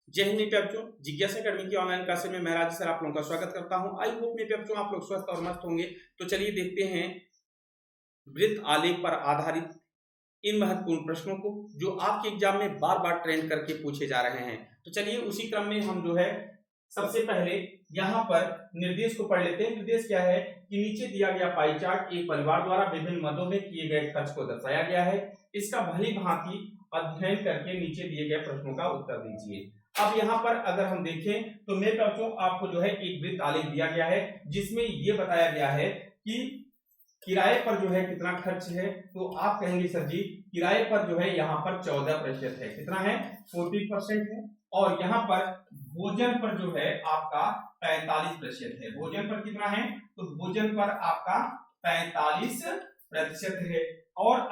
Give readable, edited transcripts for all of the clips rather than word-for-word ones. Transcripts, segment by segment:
जय हिंद मेरे बच्चों, जिज्ञासा अकेडमी की ऑनलाइन क्लासेस में मैं राज सर आप लोगों का स्वागत करता हूं। आई होप मेरे बच्चों आप लोग स्वस्थ और मस्त होंगे। तो चलिए देखते हैं वृत्त आलेख पर आधारित इन महत्वपूर्ण प्रश्नों को जो आपके एग्जाम में बार बार ट्रेंड करके पूछे जा रहे हैं। तो चलिए उसी क्रम में हम जो है सबसे पहले यहाँ पर निर्देश को पढ़ लेते हैं। निर्देश क्या है कि नीचे दिया गया पाई चार्ट एक परिवार द्वारा विभिन्न मदों में किए गए खर्च को दर्शाया गया है। इसका भली भांति अध्ययन करके नीचे दिए गए प्रश्नों का उत्तर दीजिए। अब यहाँ पर अगर हम देखें तो मेरे बच्चों आपको जो है एक वृत्त आलेख दिया गया है जिसमें ये बताया गया है कि किराए पर जो है कितना खर्च है। तो आप कहेंगे सर जी किराए पर जो है यहाँ पर 14% है, कितना है 14% है। और यहाँ पर भोजन पर जो है आपका 45% है। भोजन पर कितना है तो भोजन पर आपका 45% है। और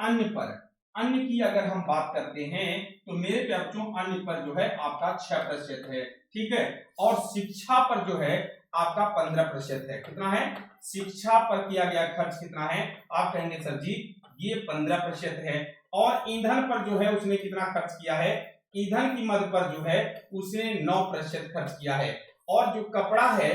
अन्य की अगर हम बात करते हैं तो मेरे बच्चों अन्य पर जो है आपका 6% है, ठीक है। और शिक्षा पर जो है आपका 15% है। कितना है शिक्षा पर किया गया खर्च कितना है, आप कहेंगे सर जी ये 15% है। और ईंधन पर जो है उसने कितना खर्च किया है, ईंधन की मद पर जो है उसने 9% खर्च किया है। और जो कपड़ा है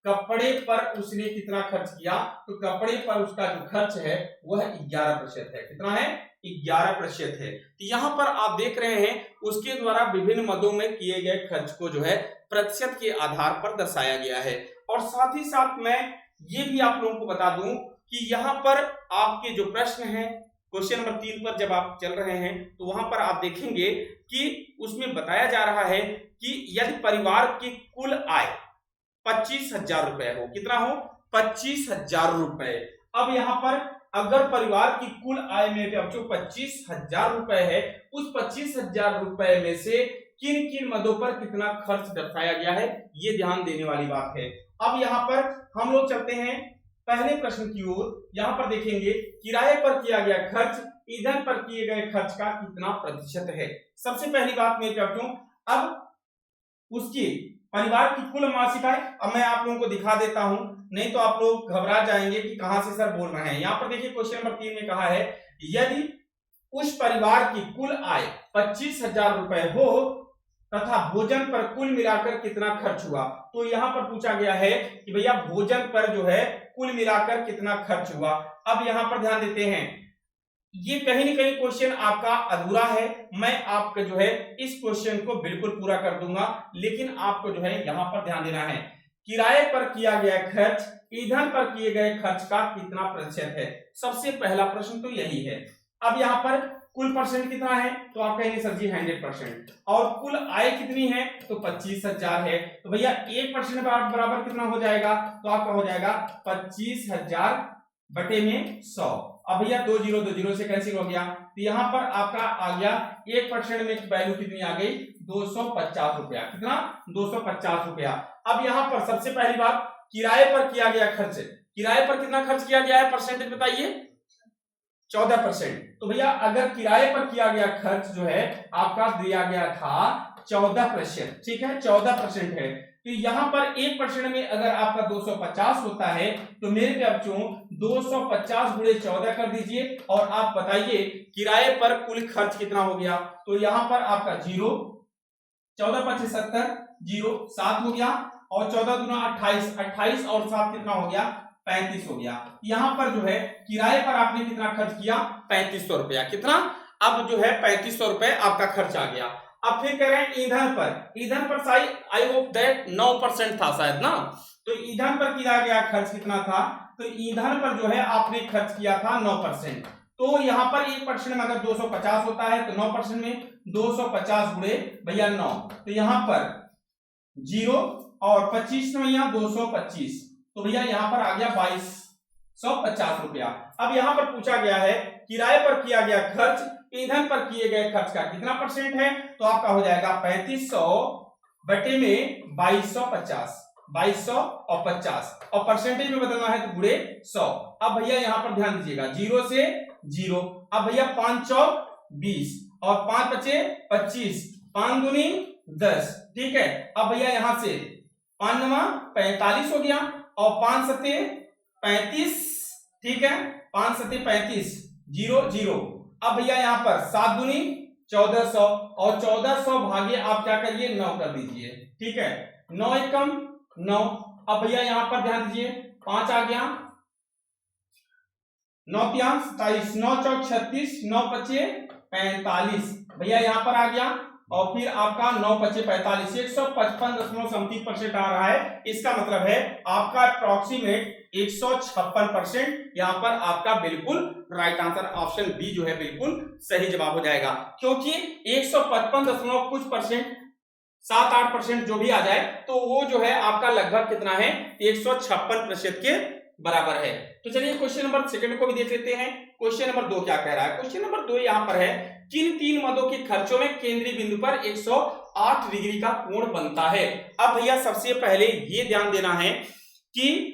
कपड़े पर उसने कितना खर्च किया, तो कपड़े पर उसका जो खर्च है वह 11% है। कितना है 11% है। तो यहाँ पर आप देख रहे हैं उसके द्वारा विभिन्न मदों में किए गए खर्च को जो है प्रतिशत के आधार पर दर्शाया गया है। और साथ ही साथ मैं ये भी आप लोगों को बता दूं कि यहाँ पर आपके जो प्रश्न है क्वेश्चन नंबर 3 पर जब आप चल रहे हैं तो वहां पर आप देखेंगे कि उसमें बताया जा रहा है कि यदि परिवार की कुल आय 25,000 रुपए हो, कितना हो 25,000 रुपए। अब यहाँ पर अगर परिवार की कुल आय में बच्चों 25,000 रुपए है, उस 25,000 रुपए में से किन किन मदों पर कितना खर्च दर्शाया गया है ये ध्यान देने वाली बात है। अब यहाँ पर हम लोग चलते हैं पहले प्रश्न की ओर। यहाँ पर देखेंगे किराए पर किया गया खर्च ईंधन पर किए गए खर्च का कितना प्रतिशत है। सबसे पहली बात मेरे बच्चों, अब उसकी परिवार की कुल मासिक आय अब मैं आप लोगों को दिखा देता हूं, नहीं तो आप लोग घबरा जाएंगे कि कहां से सर बोल रहे हैं। यहाँ पर देखिए क्वेश्चन नंबर 3 में कहा है यदि उस परिवार की कुल आय 25,000 रुपए हो तथा भोजन पर कुल मिलाकर कितना खर्च हुआ। तो यहाँ पर पूछा गया है कि भैया भोजन पर जो है कुल मिलाकर कितना खर्च हुआ। अब यहाँ पर ध्यान देते हैं ये कहीं न कहीं क्वेश्चन आपका अधूरा है। मैं आपका जो है इस क्वेश्चन को बिल्कुल पूरा कर दूंगा, लेकिन आपको जो है यहाँ पर ध्यान देना है किराए पर किया गया खर्च ईंधन पर किए गए खर्च का कितना प्रतिशत है। सबसे पहला प्रश्न तो यही है। अब यहाँ पर कुल परसेंट कितना है तो आप कहेंगे सर जी 100%। और कुल आय कितनी है तो 25,000 है। तो भैया 1% बराबर कितना हो जाएगा तो आपका हो जाएगा 25,000 बटे में 100। अब भैया 2 से कैंसिल हो गया, तो यहाँ पर आपका आ गया 1% में वैल्यू कितनी आ गई 250 रुपया। कितना 250 रुपया। अब यहाँ पर सबसे पहली बात किराए पर किया गया खर्च, किराए पर कितना खर्च किया गया है परसेंटेज बताइए 14%। तो भैया अगर किराए पर किया गया खर्च जो है आपका दिया गया था 14%, ठीक है 14% है। तो यहाँ पर 1% में अगर आपका 250 होता है तो मेरे बच्चों 250 गुणे 14 कर दीजिए और आप बताइए किराए पर कुल खर्च कितना हो गया। तो यहाँ पर आपका 0, 14 × 70 0 7 हो गया और 14 × 28 28 और 7 कितना हो गया 35 हो गया। यहाँ पर जो है किराए पर आपने कितना खर्च किया 3500 रुपया। कितना अब जो है 3500 रुपए आपका खर्च आ गया। अब फिर कह रहे हैं ईंधन पर आई होप दैट 9% था शायद ना। तो ईंधन पर किया गया खर्च कितना था, तो ईंधन पर जो है आपने खर्च किया था 9%। तो यहाँ पर 1% में अगर 250 होता है तो 9% में 250 गुणे भैया 9, तो यहाँ पर 0 और 25 में यहाँ 225, तो भैया यहाँ पर आ गया 2250 रुपया। अब यहाँ पर पूछा गया है किराए पर किया गया खर्च ईंधन पर किए गए खर्च का कितना परसेंट है, तो आपका हो जाएगा 3500 बटे में 2250, 2200 और 50 और परसेंटेज में बदलना है तो गुणे 100। अब भैया यहाँ पर ध्यान दीजिएगा 0 से 0। अब भैया 5 चौक 20 और 5 बचे 25, 5 दूनी 10, ठीक है। अब भैया यहाँ से 5 9 45 हो गया और 5 7 35, ठीक है 5 7 35 0 0। अब भैया यहाँ पर 7 दूनी 1400 और 1400 भागे आप क्या करिए 9 कर दीजिए, ठीक है। 9 एकम 9। अब भैया यहां पर ध्यान दीजिए 5 आ गया, 9 तियां 27, 9 चौक 36, 9 पचे 45 भैया यहां पर आ गया, और फिर आपका 9 पचे 45 155.समथिंग% आ रहा है। इसका मतलब है आपका अप्रोक्सीमेट 156% यहां पर आपका बिल्कुल राइट आंसर ऑप्शन बी जो है बिल्कुल सही जवाब हो जाएगा, क्योंकि 155 कुछ परसेंट 7-8% जो भी आ जाए तो वो जो है आपका लगभग कितना है 156% के बराबर है। तो चलिए क्वेश्चन नंबर सेकंड को भी देख लेते हैं। क्वेश्चन नंबर 2 क्या कह रहा है? क्वेश्चन नंबर 2 यहां पर है, किन तीन मदों के खर्चों में केंद्रीय बिंदु पर 108 डिग्री का कोण बनता है? अब भैया सबसे पहले ये ध्यान देना है कि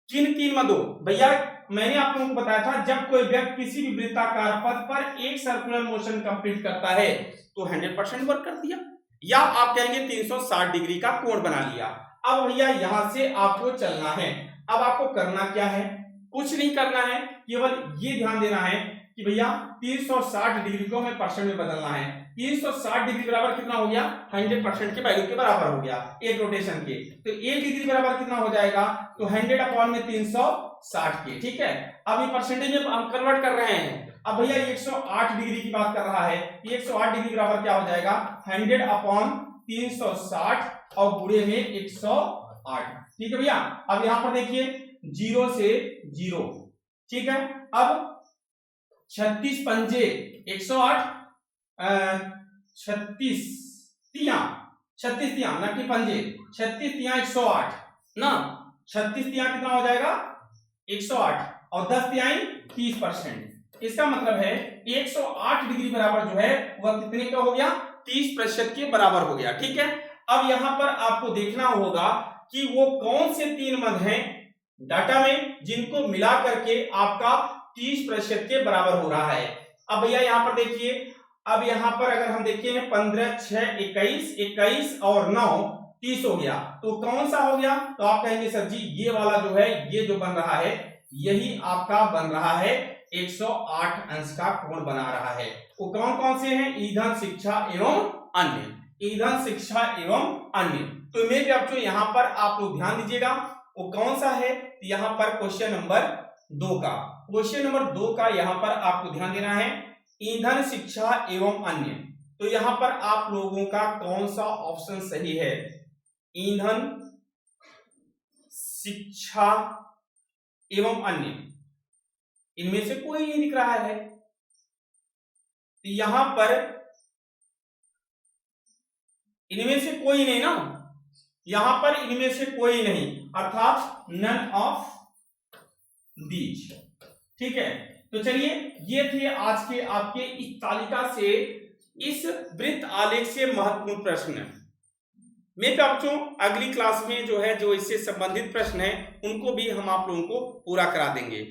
किन तीन मदों, भैया मैंने आप लोगों को बताया था जब कोई व्यक्ति किसी भी वृत्ताकार पथ पर एक सर्कुलर मोशन कंप्लीट करता है तो 100% वर्क कर दिया, या आप कहेंगे 360 डिग्री का कोण बना लिया। अब भैया यहां से आपको चलना है। अब आपको करना क्या है? कुछ नहीं करना है, केवल ये ध्यान देना है कि भैया 360 डिग्री को हमें परसेंट में बदलना है। 360 डिग्री बराबर कितना हो गया? 100% के वैल्यू के बराबर हो गया एक रोटेशन के। तो 1 डिग्री बराबर कितना हो जाएगा? तो 100/360 के, ठीक है। अब ये परसेंटेज में हम कन्वर्ट कर रहे हैं। अब भैया 108 डिग्री की बात कर रहा है, 108 डिग्री बराबर क्या हो जाएगा? 100/360 और गुणे में 108, ठीक है भैया। अब यहां पर देखिए 0 से 0, ठीक है। अब 36 पंजे 108, 36 तियां ना कि पंजे, 36 तियां 108 ना, 36 तियां कितना हो जाएगा? 108 और 10 तिहाई 30%। इसका मतलब है 108 डिग्री बराबर जो है वह कितने का हो गया? 30% के बराबर हो गया, ठीक है। अब यहां पर आपको देखना होगा कि वो कौन से तीन मद हैं डाटा में जिनको मिला करके आपका 30% के बराबर हो रहा है। अब भैया यहां पर देखिए, अब यहां पर अगर हम देखें 15 6 21 21 और 9 30 हो गया, तो कौन सा हो गया? तो आप कहेंगे सर जी ये वाला जो है, ये जो बन रहा है यही आपका बन रहा है 108 अंश का कोण बना रहा है। वो कौन कौन से हैं? ईंधन, शिक्षा एवं अन्य। ईंधन, शिक्षा एवं अन्य। तो मेरे बच्चों यहां पर आप लोग ध्यान दीजिएगा वो कौन सा है? यहां पर क्वेश्चन नंबर 2 का, क्वेश्चन नंबर 2 का यहां पर आपको ध्यान देना है ईंधन, शिक्षा एवं अन्य। तो यहां पर आप लोगों का कौन सा ऑप्शन सही है? ईंधन, शिक्षा एवं अन्य, इनमें से कोई नहीं दिख रहा है। यहां पर इनमें से कोई नहीं ना, यहां पर इनमें से कोई नहीं, अर्थात नन ऑफ दीज, ठीक है। तो चलिए ये थे आज के आपके इस तालिका से, इस वृत्त आलेख से महत्वपूर्ण प्रश्न। मेरे बच्चों अगली क्लास में जो है जो इससे संबंधित प्रश्न है उनको भी हम आप लोगों को पूरा करा देंगे।